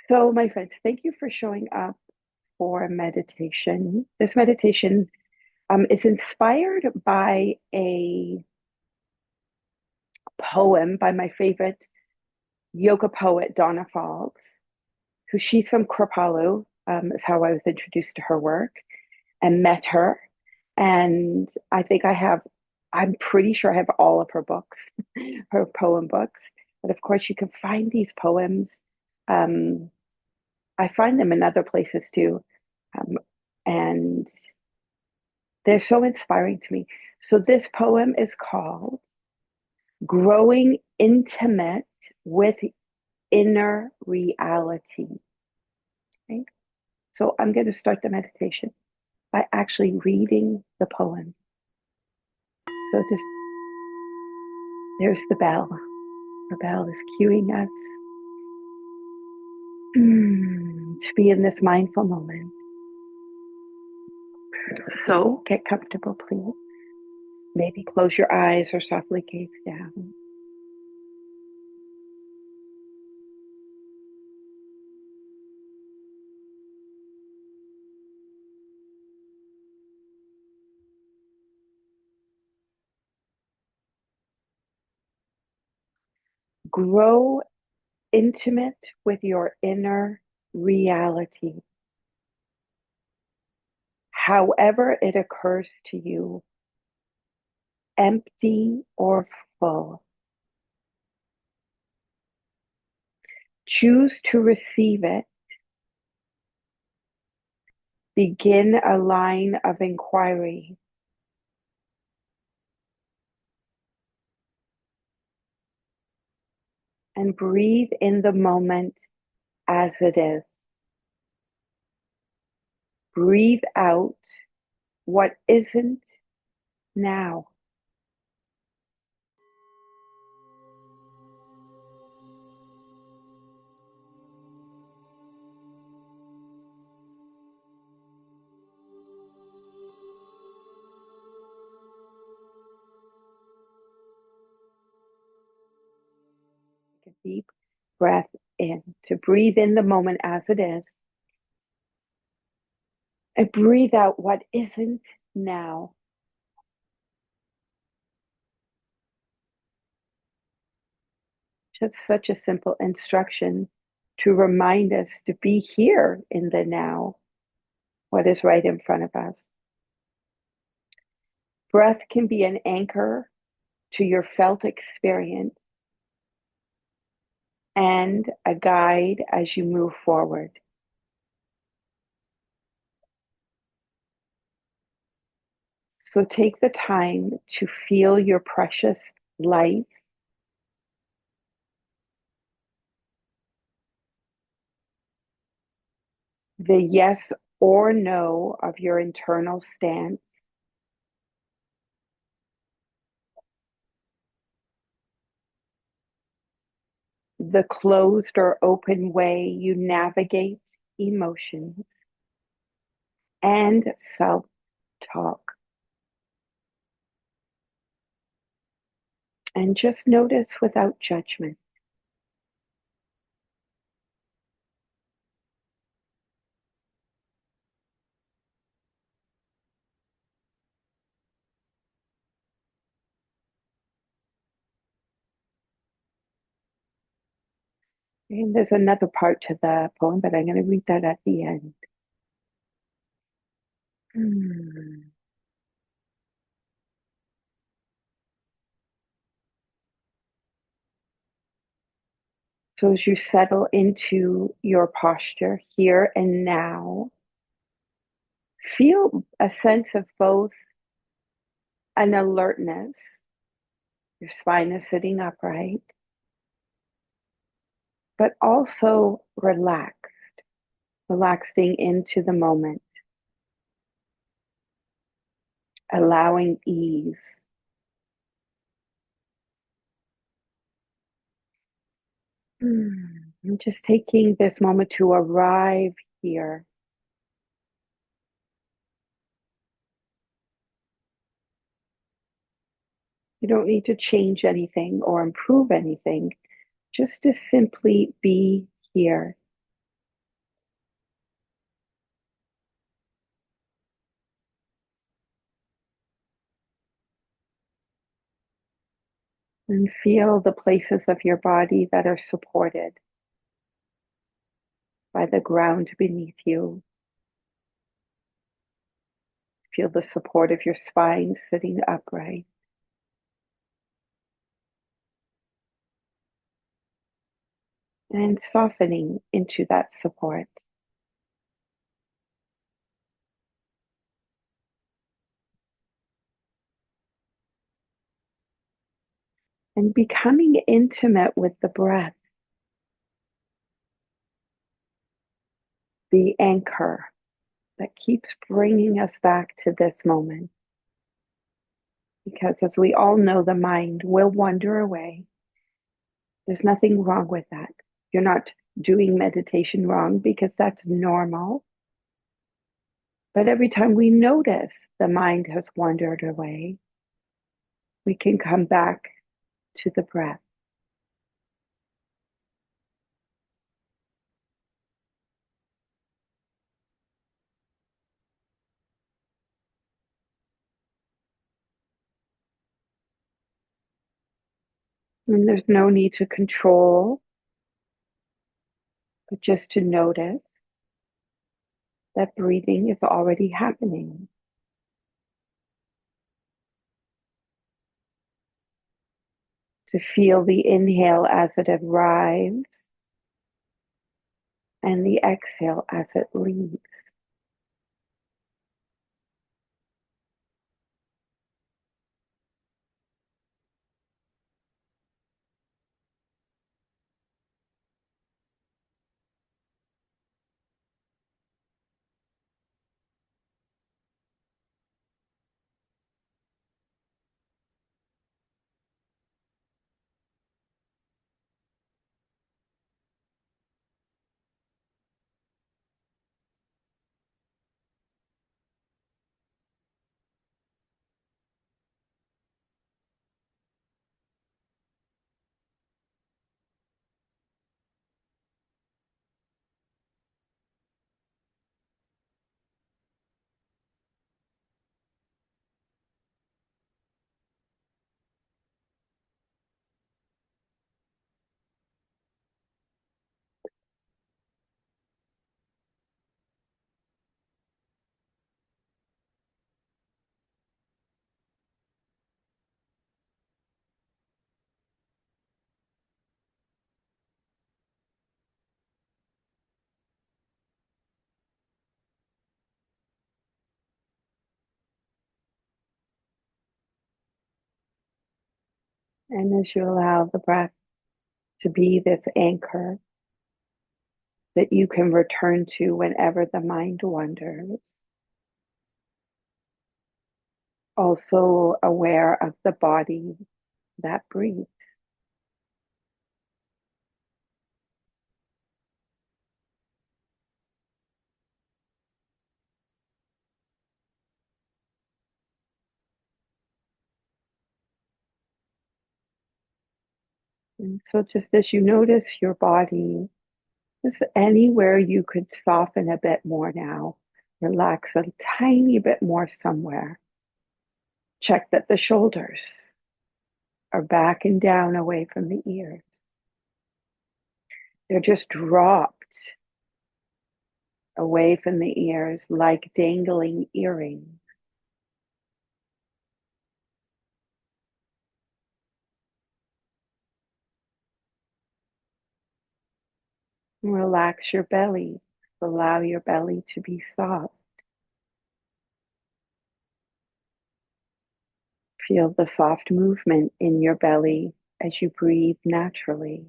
So, my friends, thank you for showing up for meditation. This meditation is inspired by a poem by my favorite yoga poet, Donna Falls, who she's from Kripalu, is how I was introduced to her work and met her. And I'm pretty sure I have all of her books, her poem books. But of course, you can find these poems. Um, I find them in other places too. Um, and they're so inspiring to me. So, this poem is called Growing Intimate with Inner Reality. Okay? So, I'm going to start the meditation by actually reading the poem. So, just there's the bell. The bell is cueing us to be in this mindful moment. So, get comfortable, please. Maybe close your eyes or softly gaze down. Grow intimate with your inner reality, however it occurs to you, empty or full. Choose to receive it. Begin a line of inquiry. And breathe in the moment as it is. Breathe out what isn't now. Take a deep breath in to breathe in the moment as it is. And breathe out what isn't now. Just such a simple instruction to remind us to be here in the now, what is right in front of us. Breath can be an anchor to your felt experience and a guide as you move forward. So take the time to feel your precious life, the yes or no of your internal stance, the closed or open way you navigate emotions and self talk. And just notice without judgment. And there's another part to the poem, but I'm going to read that at the end. Hmm. So as you settle into your posture here and now, feel a sense of both an alertness, your spine is sitting upright, but also relaxing into the moment, allowing ease. I'm just taking this moment to arrive here. You don't need to change anything or improve anything, just to simply be here. And feel the places of your body that are supported by the ground beneath you. Feel the support of your spine sitting upright. And softening into that support. And becoming intimate with the breath, the anchor that keeps bringing us back to this moment. Because as we all know, the mind will wander away. There's nothing wrong with that. You're not doing meditation wrong because that's normal. But every time we notice the mind has wandered away, we can come back to the breath. And there's no need to control, but just to notice that breathing is already happening. To feel the inhale as it arrives and the exhale as it leaves. And as you allow the breath to be this anchor that you can return to whenever the mind wanders, also aware of the body that breathes. And so just as you notice your body, is anywhere you could soften a bit more now, relax a tiny bit more somewhere. Check that the shoulders are back and down away from the ears. They're just dropped away from the ears like dangling earrings. Relax your belly. Allow your belly to be soft. Feel the soft movement in your belly as you breathe naturally.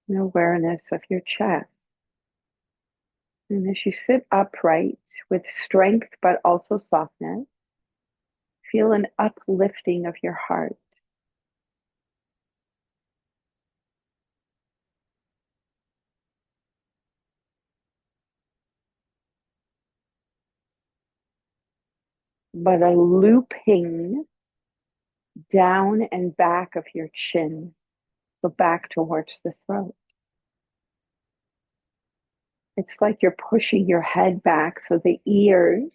An awareness of your chest. And as you sit upright with strength but also softness, feel an uplifting of your heart. But a looping down and back of your chin. So back towards the throat. It's like you're pushing your head back so the ears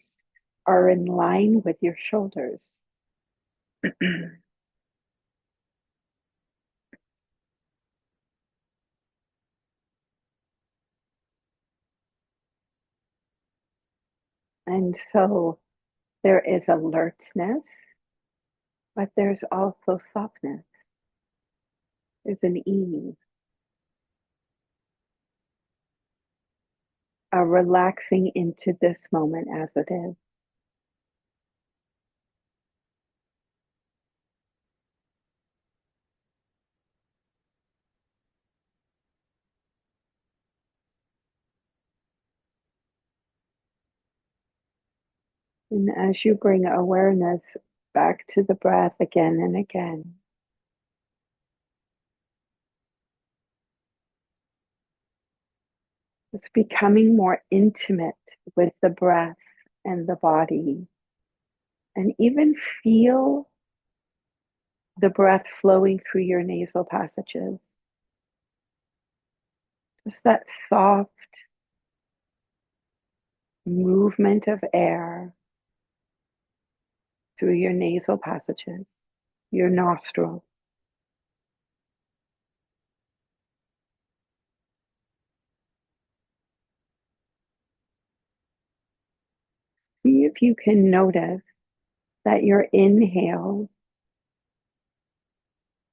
are in line with your shoulders. And so there is alertness, but there's also softness. There's an ease, a relaxing into this moment as it is. And as you bring awareness back to the breath again and again, it's becoming more intimate with the breath and the body. And even feel the breath flowing through your nasal passages. Just that soft movement of air through your nasal passages, your nostrils. See if you can notice that your inhales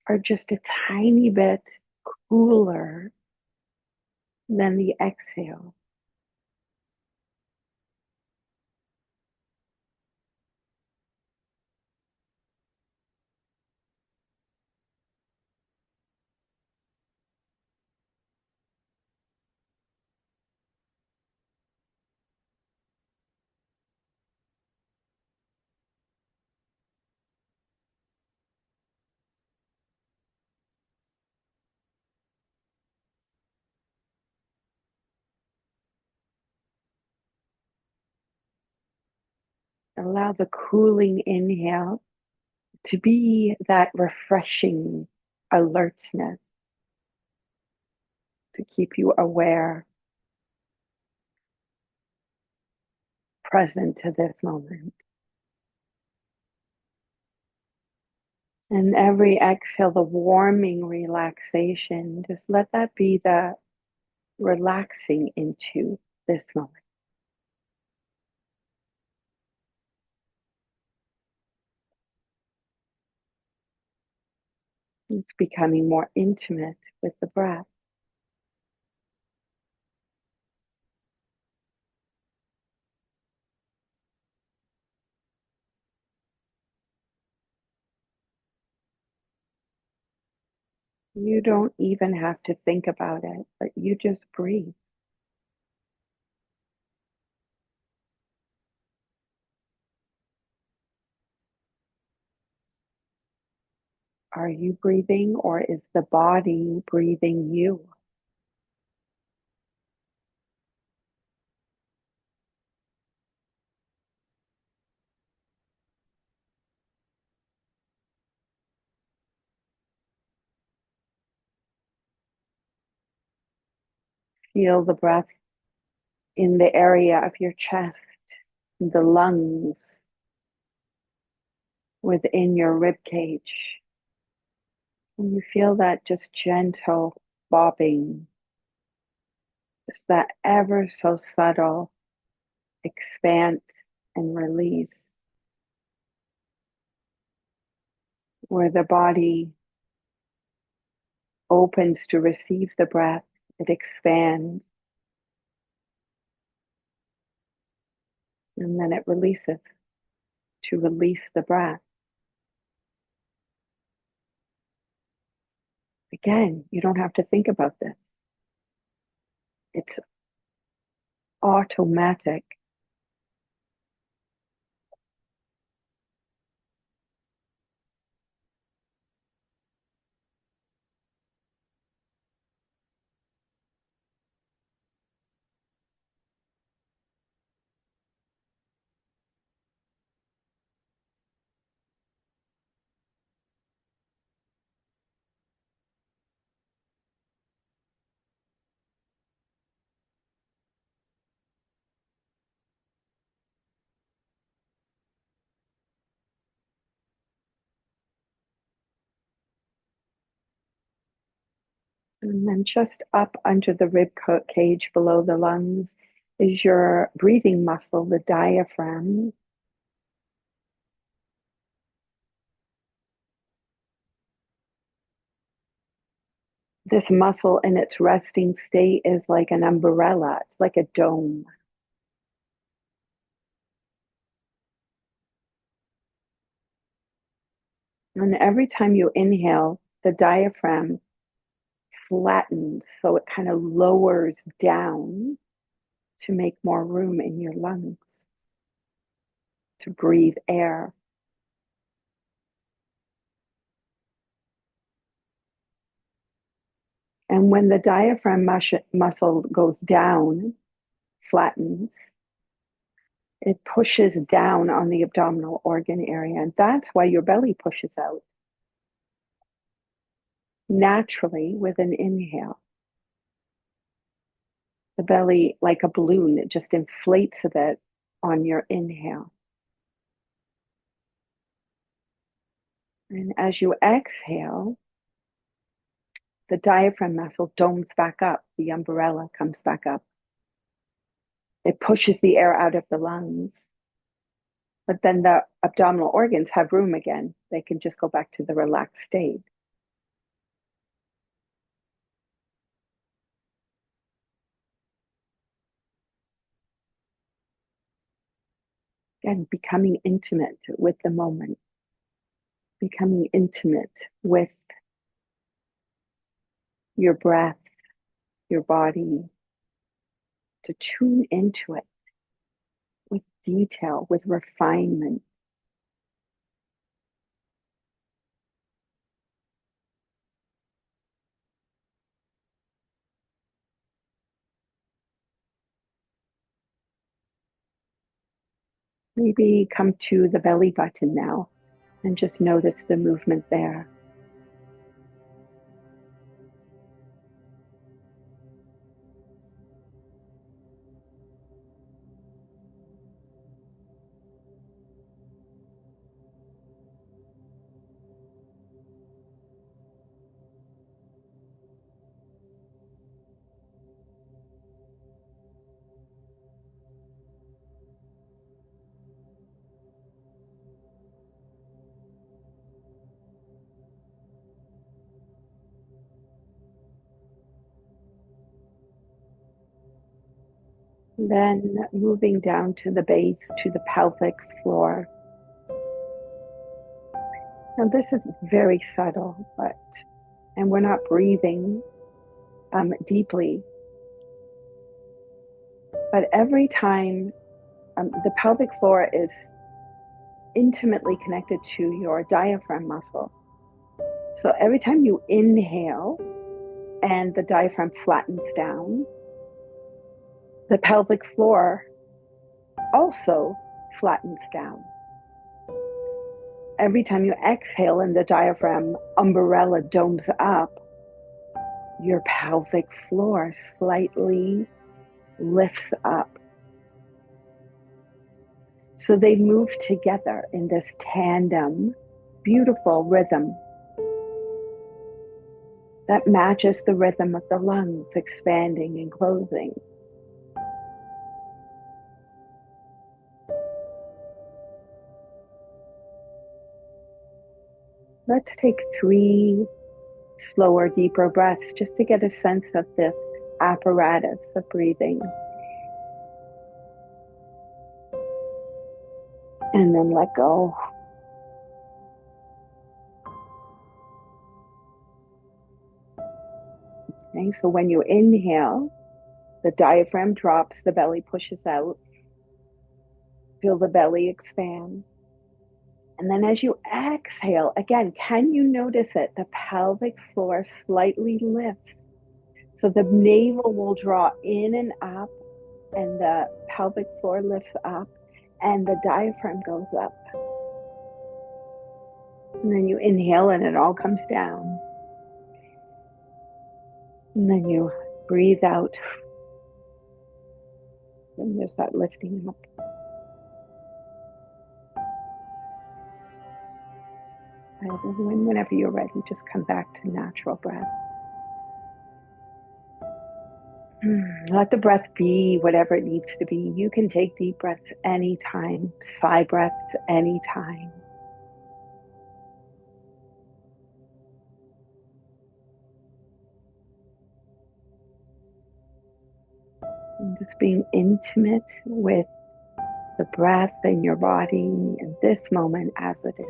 are just a tiny bit cooler than the exhale. Allow the cooling inhale to be that refreshing alertness to keep you aware, present to this moment. And every exhale, the warming relaxation, just let that be the relaxing into this moment. It's becoming more intimate with the breath. You don't even have to think about it, but you just breathe. Are you breathing or is the body breathing you? Feel the breath in the area of your chest, the lungs, within your rib cage. And you feel that just gentle bobbing, just that ever so subtle expanse and release, where the body opens to receive the breath, it expands, and then it releases to release the breath. Again, you don't have to think about this. It's automatic. And then just up under the rib cage below the lungs is your breathing muscle, the diaphragm. This muscle in its resting state is like an umbrella, it's like a dome. And every time you inhale, the diaphragm flattens, so it kind of lowers down to make more room in your lungs to breathe air. And when the diaphragm muscle goes down, flattens, it pushes down on the abdominal organ area. And that's why your belly pushes out naturally with an inhale. The belly, like a balloon, it just inflates a bit on your inhale. And as you exhale, the diaphragm muscle domes back up, the umbrella comes back up. It pushes the air out of the lungs. But then the abdominal organs have room again. They can just go back to the relaxed state. Again, becoming intimate with the moment, becoming intimate with your breath, your body, to tune into it with detail, with refinement. Maybe come to the belly button now and just notice the movement there. Then moving down to the base, to the pelvic floor. Now, this is very subtle, and we're not breathing deeply. But every time the pelvic floor is intimately connected to your diaphragm muscle. So every time you inhale and the diaphragm flattens down, the pelvic floor also flattens down. Every time you exhale and the diaphragm umbrella domes up, your pelvic floor slightly lifts up. So they move together in this tandem, beautiful rhythm that matches the rhythm of the lungs expanding and closing. Let's take 3 slower, deeper breaths just to get a sense of this apparatus of breathing. And then let go. Okay, so when you inhale, the diaphragm drops, the belly pushes out. Feel the belly expand. And then as you exhale, again, can you notice it? The pelvic floor slightly lifts. So the navel will draw in and up, and the pelvic floor lifts up, and the diaphragm goes up. And then you inhale and it all comes down. And then you breathe out. And there's that lifting up. And whenever you're ready, just come back to natural breath. Let the breath be whatever it needs to be. You can take deep breaths anytime, sigh breaths anytime. And just being intimate with the breath in your body in this moment as it is.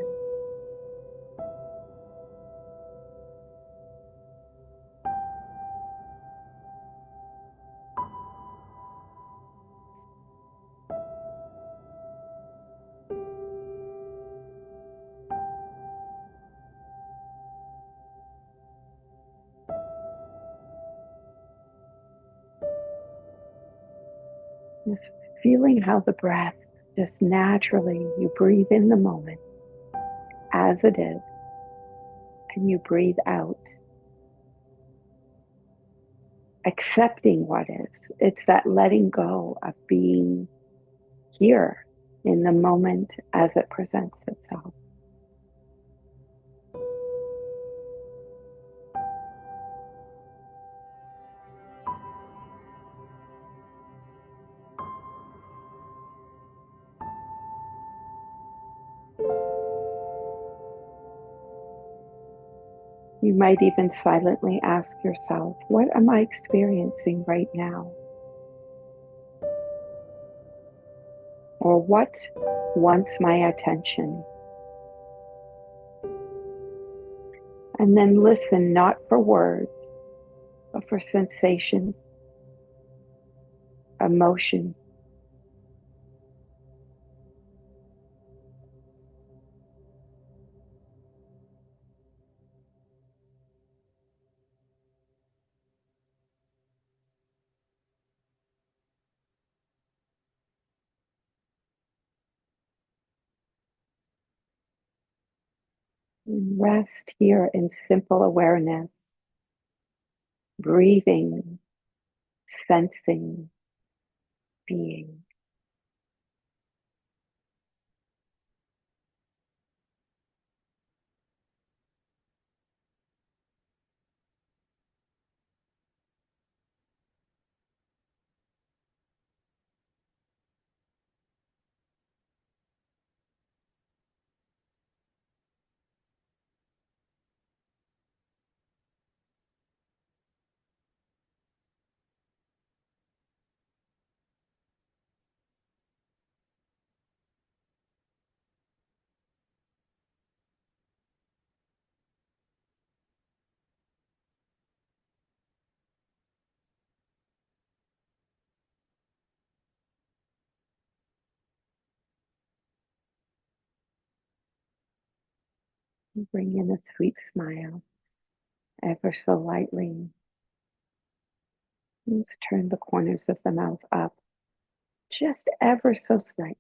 Just feeling how the breath just naturally, you breathe in the moment as it is, and you breathe out, accepting what is. It's that letting go of being here in the moment as it presents itself. You might even silently ask yourself, what am I experiencing right now? Or what wants my attention? And then listen not for words, but for sensations, emotion. Rest here in simple awareness, breathing, sensing, being. Bring in a sweet smile, ever so lightly. Let's turn the corners of the mouth up, just ever so slight.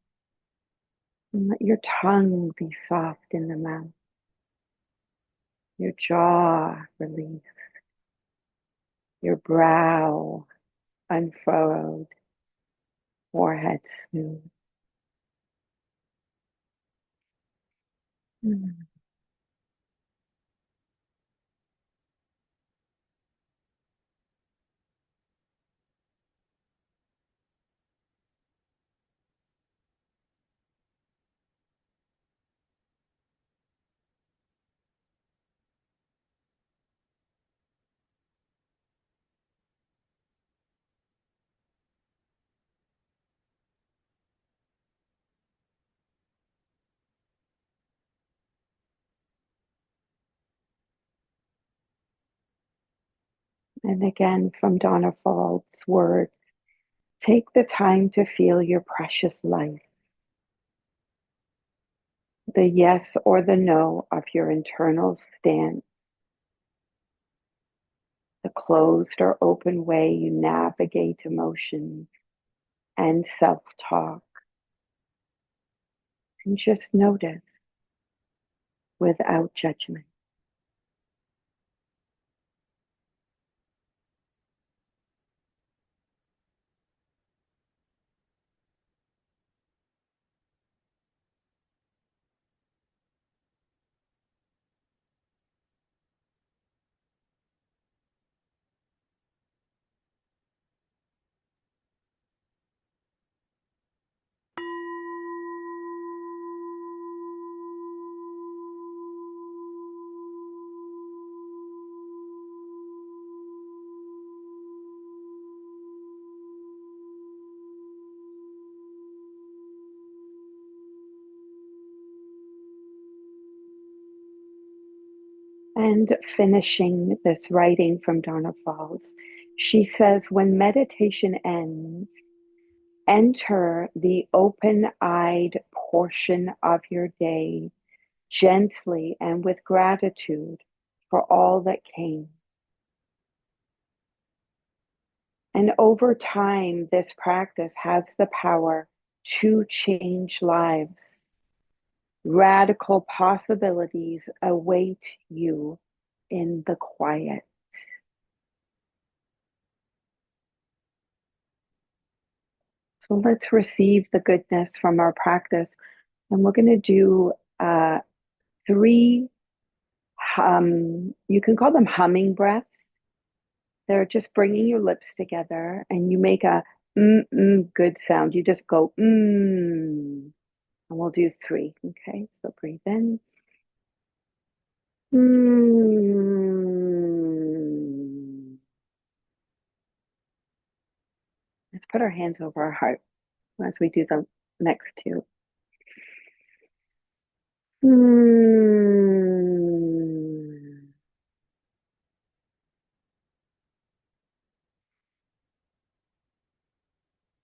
And let your tongue be soft in the mouth, your jaw release, your brow unfurrowed, forehead smooth. Mm. And again, from Donna Fault's words, take the time to feel your precious life, the yes or the no of your internal stance, the closed or open way you navigate emotions and self-talk. And just notice without judgment. And finishing this writing from Donna Falls, she says, when meditation ends, enter the open eyed portion of your day gently and with gratitude for all that came. And over time, this practice has the power to change lives. Radical possibilities await you in the quiet. So let's receive the goodness from our practice. And we're going to do three, you can call them humming breaths. They're just bringing your lips together and you make a good sound. You just go and we'll do three. Okay, so breathe in. Mm. Let's put our hands over our heart as we do the next two. Mm.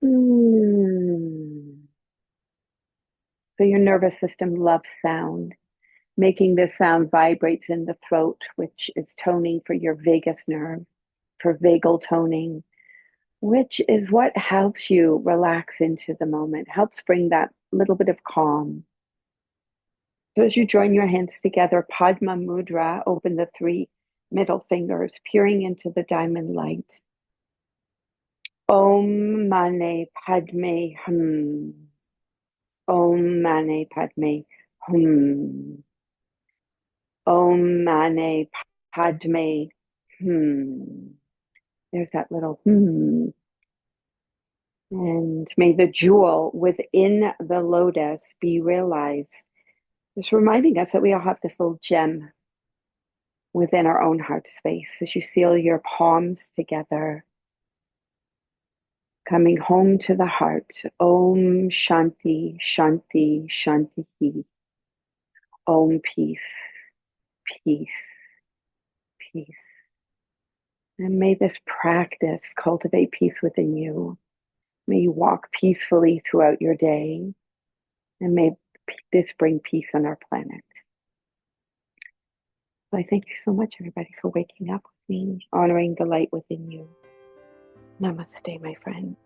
Mm. So your nervous system loves sound. Making this sound vibrates in the throat, which is toning for your vagus nerve, for vagal toning, which is what helps you relax into the moment, helps bring that little bit of calm. So as you join your hands together, Padma Mudra, open the three middle fingers, peering into the diamond light. Om Mane Padme Hum. Om Mane Padme Hum. Om Mane Padme Hum. There's that little And may the jewel within the lotus be realized. Just reminding us that we all have this little gem within our own heart space as you seal your palms together, coming home to the heart. Om Shanti, Shanti, Shanti. Om peace, peace, peace. And may this practice cultivate peace within you. May you walk peacefully throughout your day. And may this bring peace on our planet. So I thank you so much, everybody, for waking up with me, honoring the light within you. Namaste, my friends.